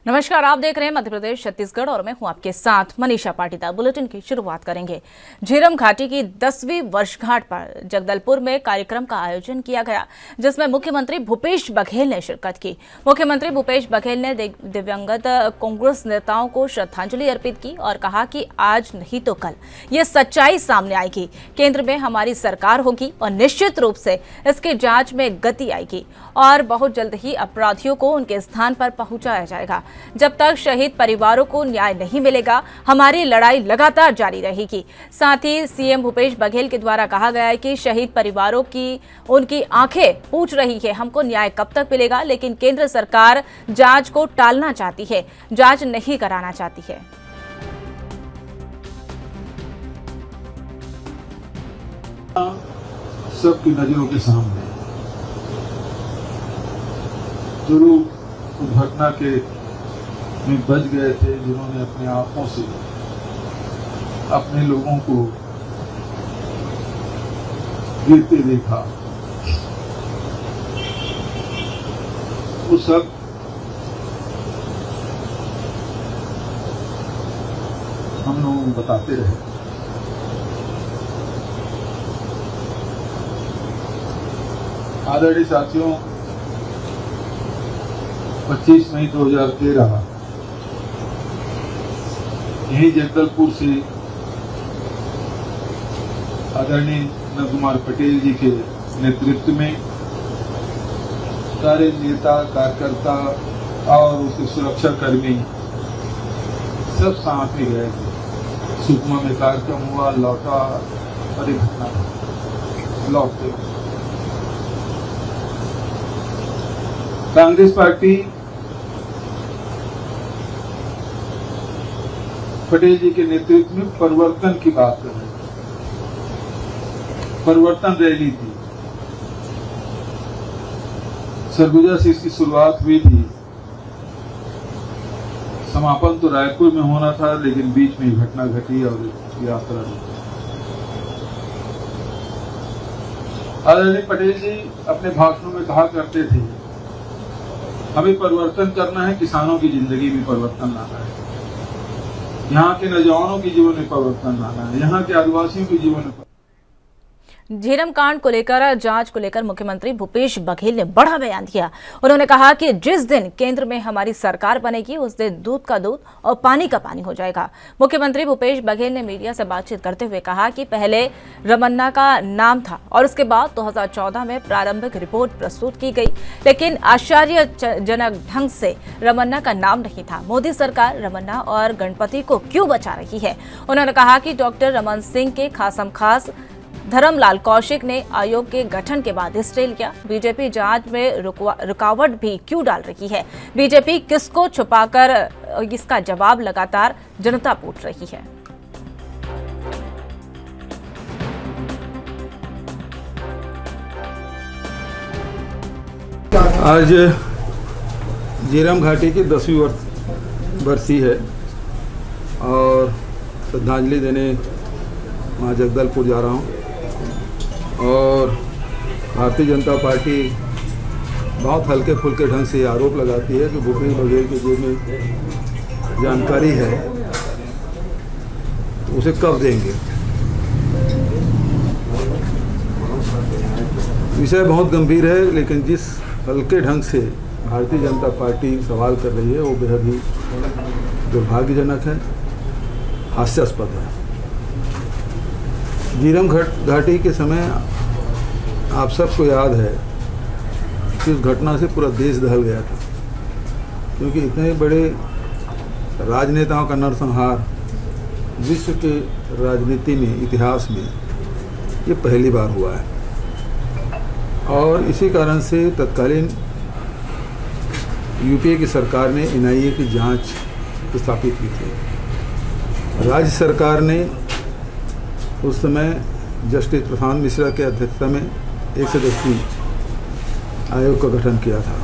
नमस्कार, आप देख रहे हैं मध्य प्रदेश छत्तीसगढ़ और मैं हूं आपके साथ मनीषा पाटीदार। बुलेटिन की शुरुआत करेंगे। झीरम घाटी की 10वीं वर्षगांठ पर जगदलपुर में कार्यक्रम का आयोजन किया गया, जिसमें मुख्यमंत्री भूपेश बघेल ने शिरकत की। मुख्यमंत्री भूपेश बघेल ने दिवंगत कांग्रेस नेताओं को श्रद्धांजलि अर्पित की और कहा कि आज नहीं तो कल ये सच्चाई सामने आएगी। केंद्र में हमारी सरकार होगी और निश्चित रूप से इसकी जांच में गति आएगी और बहुत जल्द ही अपराधियों को उनके स्थान पर पहुंचाया जाएगा। जब तक शहीद परिवारों को न्याय नहीं मिलेगा, हमारी लड़ाई लगातार जारी रहेगी। साथ ही सीएम भूपेश बघेल के द्वारा कहा गया है कि शहीद परिवारों की उनकी आंखें पूछ रही है हमको न्याय कब तक मिलेगा, लेकिन केंद्र सरकार जांच को टालना चाहती है, जांच नहीं कराना चाहती है। सबकी नजरों के सामने जो लोग उस घटना के में बच गए थे, जिन्होंने अपने आंखों से अपने लोगों को गिरते देखा, वो सब हम लोगों को बताते रहे। आदरणीय साथियों, 25 मई 2013 यही जगदलपुर से आदरणीय नंद कुमार पटेल जी के नेतृत्व में सारे नेता, कार्यकर्ता और उसके सुरक्षा कर्मी सब साथ में गए थे। सुकमा में कार्यक्रम हुआ, लौटा और एक घटना लौटते। कांग्रेस पार्टी पटेल जी के नेतृत्व में परिवर्तन की बात कर रहे थे। परिवर्तन रैली थी, सरगुजा से इसकी शुरुआत हुई थी। समापन तो रायपुर में होना था, लेकिन बीच में घटना घटी और यात्रा रुकी। आदरणीय पटेल जी अपने भाषणों में कहा करते थे, हमें परिवर्तन करना है, किसानों की जिंदगी में परिवर्तन लाना है, यहाँ के नौजवानों के जीवन में परिवर्तन लाना है, यहाँ के आदिवासियों के जीवन में। झीरम कांड को लेकर जांच को लेकर मुख्यमंत्री भूपेश बघेल ने बड़ा बयान दिया। उन्होंने कहा कि जिस दिन केंद्र में हमारी सरकार बनेगी, उस दिन दूध का दूध और पानी का पानी हो जाएगा। मुख्यमंत्री भूपेश बघेल ने मीडिया से बातचीत करते हुए कहा कि पहले रमन्ना का नाम था और उसके बाद 2014 में प्रारंभिक रिपोर्ट प्रस्तुत की गई, लेकिन आश्चर्यजनक ढंग से रमन्ना का नाम नहीं था। मोदी सरकार रमन्ना और गणपति को क्यों बचा रही है? उन्होंने कहा कि डॉक्टर रमन सिंह के खासमखास धर्मलाल कौशिक ने आयोग के गठन के बाद स्टे लिया। बीजेपी जांच में रुकावट भी क्यों डाल रही है? बीजेपी किसको छुपाकर, इसका जवाब लगातार जनता पूछ रही है। आज झीरम घाटी की 10वीं बरसी है और श्रद्धांजलि देने वहाँ जगदलपुर जा रहा हूँ। और भारतीय जनता पार्टी बहुत हल्के फुल्के ढंग से आरोप लगाती है कि भूपेश बघेल के जेब में जानकारी है, तो उसे कब देंगे। विषय बहुत गंभीर है, लेकिन जिस हल्के ढंग से भारतीय जनता पार्टी सवाल कर रही है वो बेहद ही दुर्भाग्यजनक है, हास्यास्पद है। झीरम घाटी के समय आप सबको याद है कि उस घटना से पूरा देश दहल गया था, क्योंकि इतने बड़े राजनेताओं का नरसंहार विश्व के राजनीति में, इतिहास में ये पहली बार हुआ है। और इसी कारण से तत्कालीन यूपीए की सरकार ने एनआईए की जांच स्थापित की थी। राज्य सरकार ने उस समय जस्टिस प्रशांत मिश्रा के अध्यक्षता में एक सदस्यीय आयोग का गठन किया था।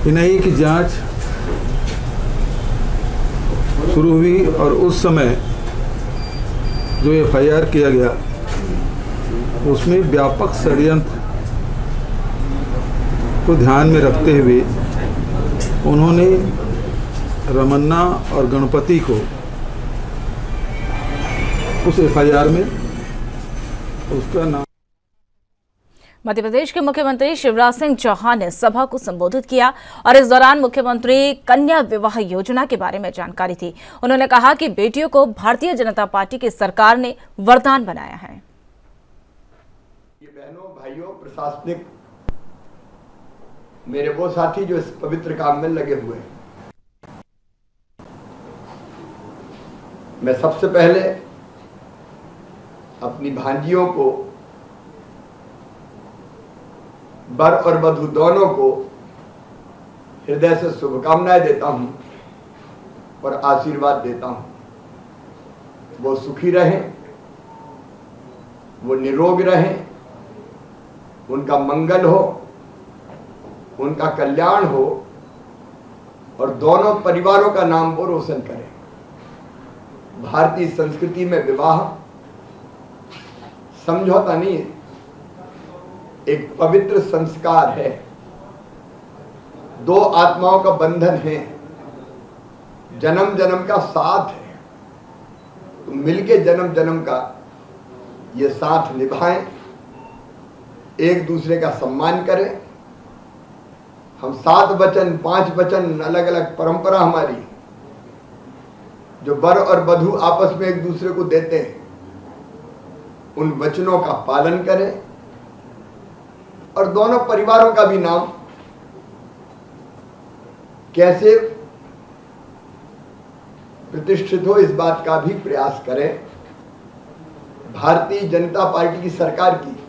एनआईए की जांच शुरू हुई और उस समय जो एफआईआर किया गया उसमें व्यापक षड्यंत्र को ध्यान में रखते हुए उन्होंने रमन्ना और गणपति को उस एफआईआर में उसका नाम। मध्य प्रदेश के मुख्यमंत्री शिवराज सिंह चौहान ने सभा को संबोधित किया और इस दौरान मुख्यमंत्री कन्या विवाह योजना के बारे में जानकारी दी। उन्होंने कहा कि बेटियों को भारतीय जनता पार्टी की सरकार ने वरदान बनाया है। ये बहनों भाइयों, प्रशासनिक मेरे वो साथी जो इस पवित्र काम में लगे हुए हैं, मैं सबसे पहले अपनी भांजियों को, वर और वधू दोनों को हृदय से शुभकामनाएं देता हूं और आशीर्वाद देता हूं। वो सुखी रहें, वो निरोग रहें, उनका मंगल हो, उनका कल्याण हो और दोनों परिवारों का नाम वो रोशन करें। भारतीय संस्कृति में विवाह समझौता नहीं है, एक पवित्र संस्कार है, दो आत्माओं का बंधन है, जन्म जन्म का साथ है। तो मिलके जन्म जन्म का ये साथ निभाएं, एक दूसरे का सम्मान करें। हम 7 वचन 5 वचन अलग अलग परंपरा हमारी जो वर और वधू आपस में एक दूसरे को देते हैं, उन वचनों का पालन करें और दोनों परिवारों का भी नाम कैसे प्रतिष्ठित हो इस बात का भी प्रयास करें। भारतीय जनता पार्टी की सरकार की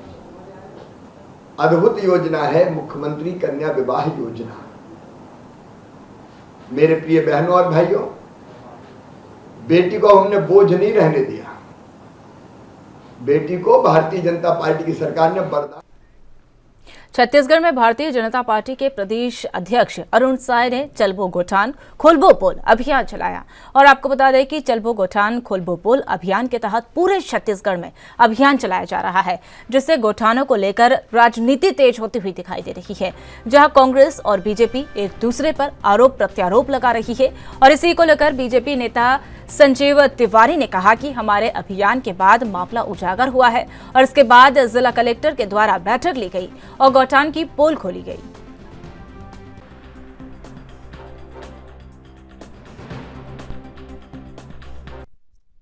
अद्भुत योजना है मुख्यमंत्री कन्या विवाह योजना। मेरे प्रिय बहनों और भाइयों, बेटी को हमने बोझ नहीं रहने दिया। बेटी को भारतीय जनता पार्टी की सरकार ने वरदान। छत्तीसगढ़ में भारतीय जनता पार्टी के प्रदेश अध्यक्ष अरुण साय ने चलबो गोठान खोलबो पोल अभियान चलाया और आपको बता दें कि चलबो गोठान खोलबो पोल अभियान के तहत पूरे छत्तीसगढ़ में अभियान चलाया जा रहा है, जिससे गोठानों को लेकर राजनीति तेज होती हुई दिखाई दे रही है। जहां कांग्रेस और बीजेपी एक दूसरे पर आरोप प्रत्यारोप लगा रही है और इसी को लेकर बीजेपी नेता संजीव तिवारी ने कहा कि हमारे अभियान के बाद मामला उजागर हुआ है और इसके बाद जिला कलेक्टर के द्वारा बैठक ली गई और गौठान की पोल खोली गई।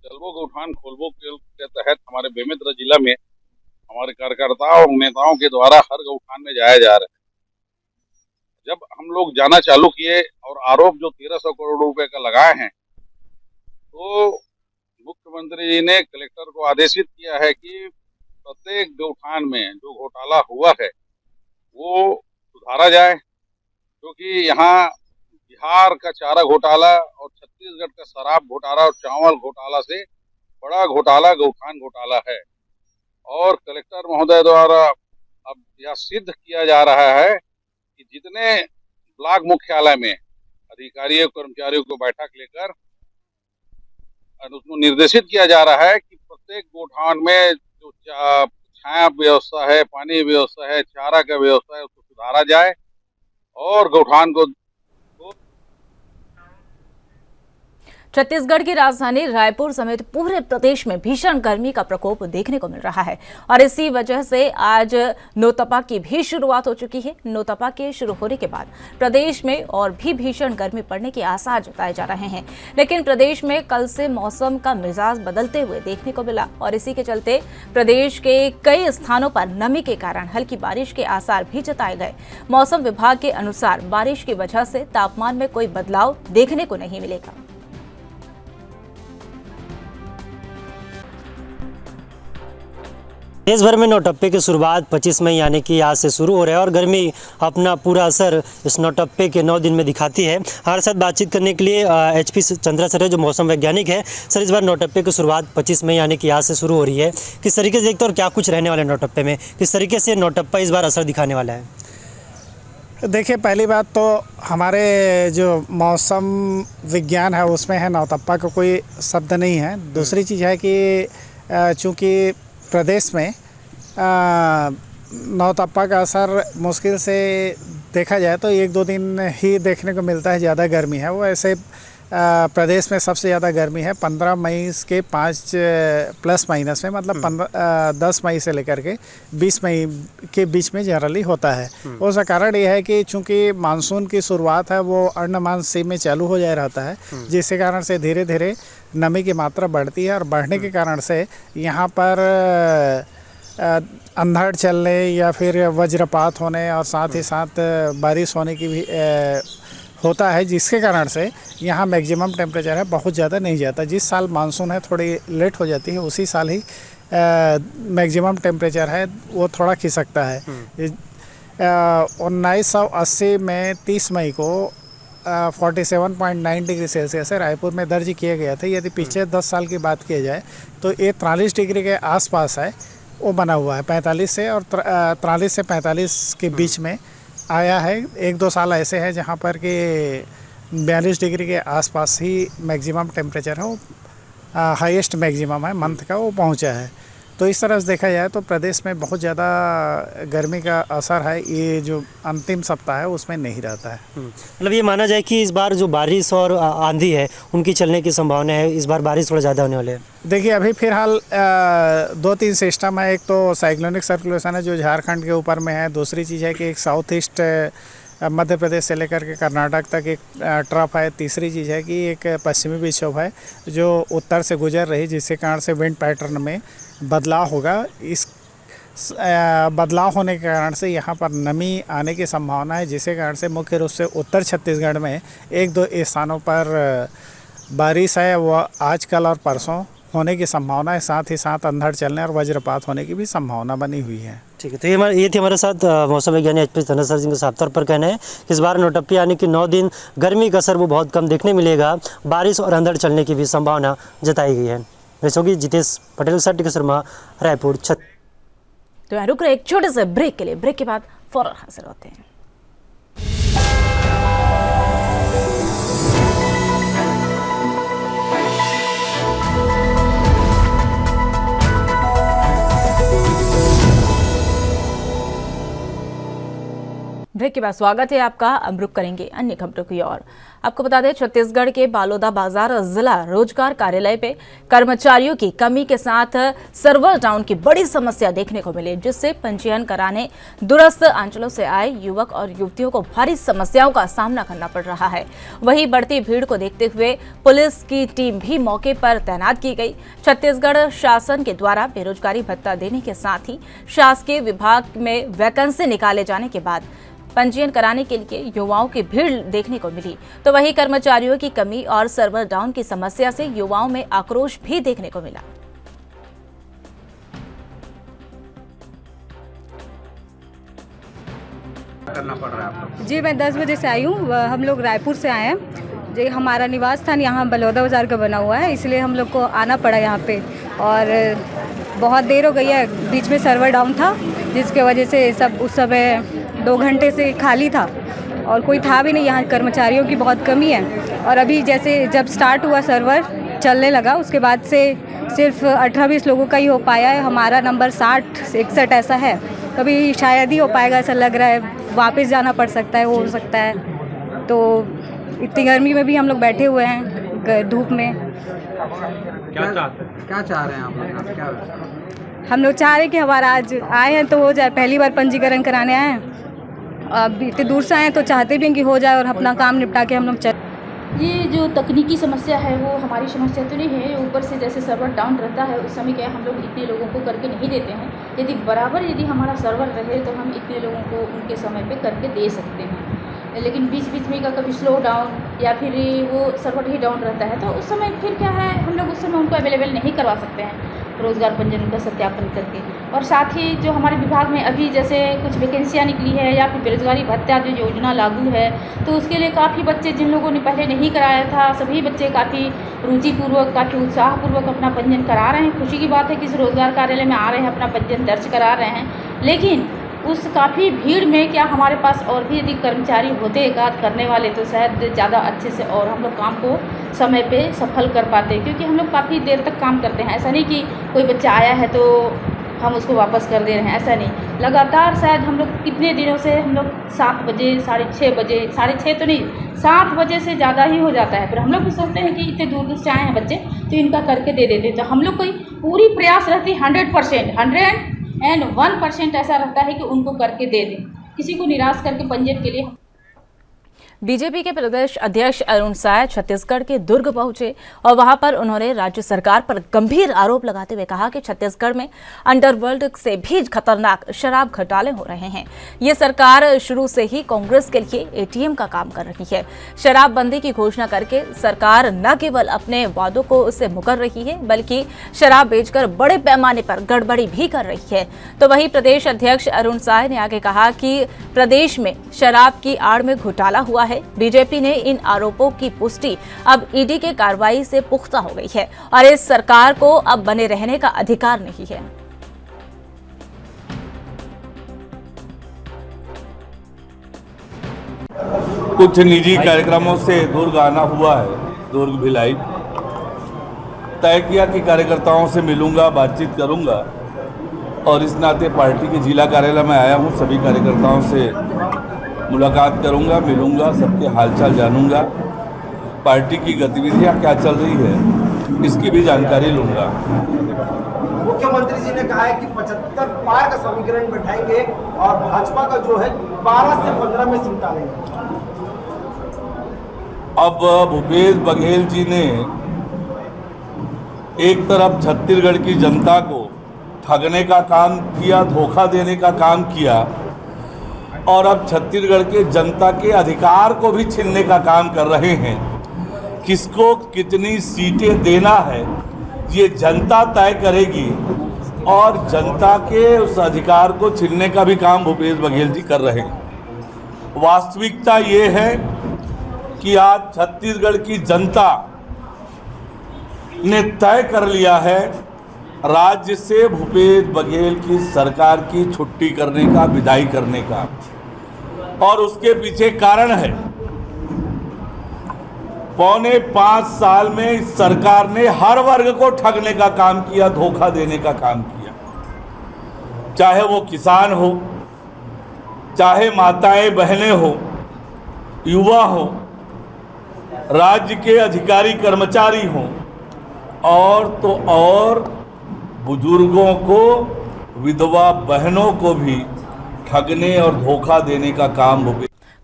चलबो गौठान खोलबो के तहत हमारे बेमेतरा जिला में हमारे कार्यकर्ताओं और नेताओं के द्वारा हर गौठान में जाया जा रहा है। जब हम लोग जाना चालू किए और आरोप जो 1300 करोड़ रुपए का लगाए हैं, तो मुख्यमंत्री जी ने कलेक्टर को आदेशित किया है कि प्रत्येक गौठान में जो घोटाला हुआ है वो सुधारा जाए, क्योंकि यहाँ बिहार का चारा घोटाला और छत्तीसगढ़ का शराब घोटाला और चावल घोटाला से बड़ा घोटाला गौठान घोटाला है। और कलेक्टर महोदय द्वारा अब यह सिद्ध किया जा रहा है कि जितने ब्लॉक मुख्यालय में अधिकारियों कर्मचारियों को बैठक लेकर उसको निर्देशित किया जा रहा है कि प्रत्येक गौठान में जो छाया व्यवस्था है, पानी व्यवस्था है, चारा का व्यवस्था है, उसको सुधारा जाए और गौठान को। छत्तीसगढ़ की राजधानी रायपुर समेत पूरे प्रदेश में भीषण गर्मी का प्रकोप देखने को मिल रहा है और इसी वजह से आज नौतपा की भी शुरुआत हो चुकी है। नौतपा के शुरू होने के बाद प्रदेश में और भी भीषण गर्मी पड़ने के आसार जताए जा रहे हैं, लेकिन प्रदेश में कल से मौसम का मिजाज बदलते हुए देखने को मिला और इसी के चलते प्रदेश के कई स्थानों पर नमी के कारण हल्की बारिश के आसार भी जताए गए। मौसम विभाग के अनुसार बारिश की वजह से तापमान में कोई बदलाव देखने को नहीं मिलेगा। देश भर में नौटप्पे की शुरुआत 25 मई यानी कि आज से शुरू हो रहा है और गर्मी अपना पूरा असर इस नौटप्पे के 9 दिन में दिखाती है। हमारे साथ बातचीत करने के लिए HP चंद्रा सर है, जो मौसम वैज्ञानिक है। सर, इस बार नौटप्पे की शुरुआत 25 मई यानी कि आज से शुरू हो रही है, किस तरीके से देखते हैं और क्या कुछ रहने वाला है नौटप्पे में, किस तरीके से नौटप्पा इस बार असर दिखाने वाला है? देखिए, पहली बात तो हमारे जो मौसम विज्ञान है उसमें है नौतप्पा का कोई शब्द नहीं है। दूसरी चीज़ है कि चूँकि प्रदेश में नौतप्पा का असर मुश्किल से देखा जाए तो 1-2 दिन ही देखने को मिलता है ज़्यादा गर्मी है। वो ऐसे प्रदेश में सबसे ज़्यादा गर्मी है 15 मई के 5 प्लस माइनस में, मतलब 10 मई से लेकर के 20 मई के बीच में जनरली होता है। उसका कारण ये है कि चूंकि मानसून की शुरुआत है वो अंडमान सी में चालू हो जा रहता है, जिसके कारण से धीरे धीरे नमी की मात्रा बढ़ती है और बढ़ने के कारण से यहाँ पर अंधड़ चलने या फिर वज्रपात होने और साथ ही साथ बारिश होने की भी होता है, जिसके कारण से यहाँ मैक्सिमम टेम्परेचर है बहुत ज़्यादा नहीं जाता। जिस साल मानसून है थोड़ी लेट हो जाती है, उसी साल ही मैक्सिमम टेम्परेचर है वो थोड़ा खिसकता है। 1980 में 30 मई को 47.9 डिग्री सेल्सियस रायपुर में दर्ज किया गया था। यदि पिछले 10 साल की बात की जाए तो ये 43 डिग्री के आसपास है, वो बना हुआ है 45 से और 43 से 45 के बीच में आया है। 1-2 साल ऐसे हैं जहाँ पर कि 42 डिग्री के आसपास ही मैक्सिमम टेम्परेचर है, वो हाईएस्ट मैक्सिमम है मंथ का, वो पहुँचा है। तो इस तरह से देखा जाए तो प्रदेश में बहुत ज़्यादा गर्मी का असर है, ये जो अंतिम सप्ताह है उसमें नहीं रहता है। मतलब ये माना जाए कि इस बार जो बारिश और आंधी है उनकी चलने की संभावना है, इस बार बारिश थोड़ा ज़्यादा होने वाली है। देखिए अभी फ़िलहाल 2-3 सिस्टम है। एक तो साइक्लोनिक सर्कुलेशन है जो झारखंड के ऊपर में है, दूसरी चीज़ है कि एक साउथ ईस्ट मध्य प्रदेश से लेकर के कर्नाटक तक एक ट्रफ है, तीसरी चीज़ है कि एक पश्चिमी विक्षोभ है जो उत्तर से गुजर रही, जिसके कारण से विंड पैटर्न में बदलाव होगा। इस बदलाव होने के कारण से यहाँ पर नमी आने की संभावना है, जिसके कारण से मुख्य रूप से उत्तर छत्तीसगढ़ में 1-2 स्थानों पर बारिश है वो आज कल और परसों होने की संभावना है। साथ ही साथ अंधड़ चलने और वज्रपात होने की भी संभावना बनी हुई है। ठीक है, तो ये थे हमारे साथ मौसम विज्ञानी एचपी चंद्र सर जिनका साफ तौर पर कहना है कि इस बार नौटप्पी यानी कि 9 दिन गर्मी का असर वो बहुत कम देखने मिलेगा, बारिश और अंधड़ चलने की भी संभावना जताई गई है। वैसे जितेश पटेल सर, टीका शर्मा, रायपुर। तो यहाँ रुक रहे एक छोटे से ब्रेक के लिए, ब्रेक के बाद फौरन हाजिर होते हैं। ब्रेक के बाद स्वागत है आपका। अब रुक करेंगे अन्य खबरों की ओर। आपको बता दें, छत्तीसगढ़ के बालोदा बाजार जिला रोजगार कार्यालय पे कर्मचारियों की कमी के साथ सर्वर डाउन की बड़ी समस्या देखने को मिली, जिससे पंजीयन कराने दूरस्थ अंचलों से आए युवक और युवतियों को भारी समस्याओं का सामना करना पड़ रहा है। वहीं बढ़ती भीड़ को देखते हुए पुलिस की टीम भी मौके पर तैनात की गई। छत्तीसगढ़ शासन के द्वारा बेरोजगारी भत्ता देने के साथ ही शासकीय विभाग में वैकेंसी निकाले जाने के बाद पंजीयन कराने के लिए युवाओं की भीड़ देखने को मिली। तो वहीं कर्मचारियों की कमी और सर्वर डाउन की समस्या से युवाओं में आक्रोश भी देखने को मिला। करना पड़ रहा है आप लोग? जी मैं 10 बजे से आई हूँ। हम लोग रायपुर से आए हैं। जी हमारा निवास स्थान यहाँ बलौदा बाज़ार का बना हुआ है, इसलिए हम लोग को आना पड़ा यहाँ पे और बहुत देर हो गई है। बीच में सर्वर डाउन था जिसके वजह से सब उस समय 2 घंटे से खाली था और कोई था भी नहीं। यहाँ कर्मचारियों की बहुत कमी है और अभी जैसे जब स्टार्ट हुआ सर्वर चलने लगा उसके बाद से सिर्फ 18-20 लोगों का ही हो पाया है। हमारा नंबर 60-61 ऐसा है, कभी शायद ही हो पाएगा ऐसा लग रहा है। वापस जाना पड़ सकता है, हो सकता है। तो इतनी गर्मी में भी हम लोग बैठे हुए हैं धूप में। क्या चाह रहे हैं आप लोग? क्या हम लोग चाह रहे हैं कि हमारा आज आए हैं तो हो जाए। पहली बार पंजीकरण कराने आए हैं, अब इतने दूर से आए हैं तो चाहते भी हैं कि हो जाए और अपना काम निपटा के हम लोग चल। ये जो तकनीकी समस्या है वो हमारी समस्या तो नहीं है। ऊपर से जैसे सर्वर डाउन रहता है उस समय क्या हम लोग इतने लोगों को करके नहीं देते हैं। यदि बराबर यदि हमारा सर्वर रहे तो हम इतने लोगों को उनके समय पे करके दे सकते हैं, लेकिन बीच बीच में का कभी स्लो डाउन या फिर वो सर्वर ही डाउन रहता है तो उस समय फिर क्या है हम लोग उस समय उनको अवेलेबल नहीं करवा सकते हैं रोज़गार पंजीयन का सत्यापन करके। और साथ ही जो हमारे विभाग में अभी जैसे कुछ वैकेंसियाँ निकली है या फिर बेरोजगारी भत्ता जो योजना लागू है तो उसके लिए काफ़ी बच्चे जिन लोगों ने पहले नहीं कराया था सभी बच्चे काफ़ी रुचिपूर्वक काफ़ी उत्साहपूर्वक अपना पंजीयन करा रहे हैं। खुशी की बात है कि इस रोज़गार कार्यालय में आ रहे हैं, अपना पंजीयन दर्ज करा रहे हैं। लेकिन उस काफ़ी भीड़ में क्या हमारे पास और भी यदि कर्मचारी होते एकाध करने वाले तो शायद ज़्यादा अच्छे से और हम लोग काम को समय पे सफल कर पाते, क्योंकि हम लोग काफ़ी देर तक काम करते हैं। ऐसा नहीं कि कोई बच्चा आया है तो हम उसको वापस कर दे रहे हैं, ऐसा नहीं। लगातार शायद हम लोग कितने दिनों से हम लोग 7 बजे, 6:30 बजे, 6:30 तो नहीं, 7 बजे से ज़्यादा ही हो जाता है। पर हम लोग भी सोचते हैं कि इतने दूर से आए हैं बच्चे, तो इनका करके दे देते। तो हम लोग की पूरी प्रयास रहती है 100%, 101% ऐसा रहता है कि उनको करके दे दें, किसी को निराश करके पंजीयन के लिए। बीजेपी के प्रदेश अध्यक्ष अरुण साय छत्तीसगढ़ के दुर्ग पहुंचे और वहां पर उन्होंने राज्य सरकार पर गंभीर आरोप लगाते हुए कहा कि छत्तीसगढ़ में अंडरवर्ल्ड से भी खतरनाक शराब घोटाले हो रहे हैं। ये सरकार शुरू से ही कांग्रेस के लिए एटीएम का काम कर रही है। शराबबंदी की घोषणा करके सरकार न केवल अपने वादों को उससे मुकर रही है, बल्कि शराब बेचकर बड़े पैमाने पर गड़बड़ी भी कर रही है। तो वहीं प्रदेश अध्यक्ष अरुण साय ने आगे कहा कि प्रदेश में शराब की आड़ में घोटाला हुआ है। बीजेपी ने इन आरोपों की पुष्टि अब ईडी के कार्रवाई से पुख्ता हो गई है और इस सरकार को अब बने रहने का अधिकार नहीं है। कुछ निजी कार्यक्रमों से दुर्ग आना हुआ है, दुर्ग भिलाई। तय किया कि कार्यकर्ताओं से मिलूंगा, बातचीत करूंगा और इस नाते पार्टी के जिला कार्यालय में आया हूं। सभी कार्यकर्ताओं से मुलाकात करूंगा, मिलूंगा, सबके हालचाल जानूंगा, पार्टी की गतिविधियां क्या चल रही है इसकी भी जानकारी लूंगा। मुख्यमंत्री जी ने कहा है कि 75 पार का समीकरण बैठाएंगे और भाजपा का जो है 12 से 15 में सीट डालेंगे। अब भूपेश बघेल जी ने एक तरफ छत्तीसगढ़ की जनता को ठगने का काम किया, धोखा देने का काम किया और अब छत्तीसगढ़ के जनता के अधिकार को भी छीनने का काम कर रहे हैं। किसको कितनी सीटें देना है ये जनता तय करेगी और जनता के उस अधिकार को छीनने का भी काम भूपेश बघेल जी कर रहे हैं। वास्तविकता ये है कि आज छत्तीसगढ़ की जनता ने तय कर लिया है राज्य से भूपेश बघेल की सरकार की छुट्टी करने का, विदाई करने का। और उसके पीछे कारण है, 4.25 साल में इस सरकार ने हर वर्ग को ठगने का काम किया, धोखा देने का काम किया। चाहे वो किसान हो, चाहे माताएं बहनें हो, युवा हो, राज्य के अधिकारी कर्मचारी हों और तो और बुजुर्गों को, विधवा बहनों को भी ठगने और धोखा देने का काम हो।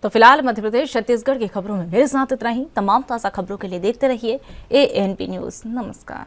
तो फिलहाल मध्य प्रदेश छत्तीसगढ़ की खबरों में मेरे साथ इतना ही। तमाम ताज़ा खबरों के लिए देखते रहिए ANP न्यूज़। नमस्कार।